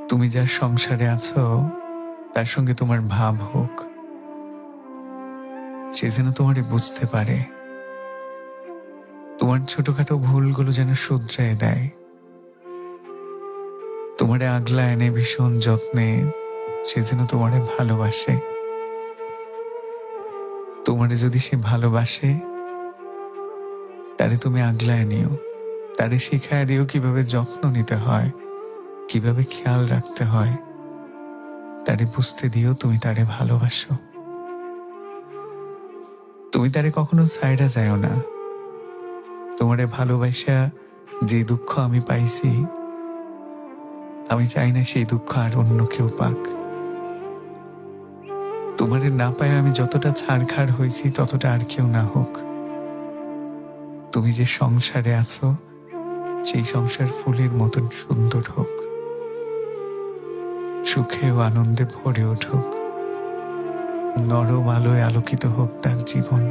তুমি যার সংসারে আছো তার সঙ্গে তোমার ভাব হোক, সে যেন তোমারে বুঝতে পারে, তোমার ছোটখাটো ভুলগুলো যেন শুধরায় দেয়, তোমারে আগলা এনে ভীষণ যত্নে সে যেন তোমারে ভালোবাসে। তোমারে যদি সে ভালোবাসে, তারে তুমি আগলায় নিও, তারে শিখায় দিও কিভাবে যত্ন নিতে হয়, কিভাবে খেয়াল রাখতে হয়। তারে বুঝতে দিও তুমি তারে ভালোবাসো। তুমি তারে কখনো ছাইড়া যাও না। তোমারে ভালোবাসা যে দুঃখ আমি পাইছি, আমি চাই না সেই দুঃখ আর অন্য কেউ পাক। তোমারে না পায় আমি যতটা ছাড়খাড় হয়েছি ততটা আর কেউ না হোক। তুমি যে সংসারে আছো সেই সংসার ফুলের মতন সুন্দর হোক, সুখে ও আনন্দে ভরে উঠুক, নরম আলোয় আলোকিত হোক তার জীবন।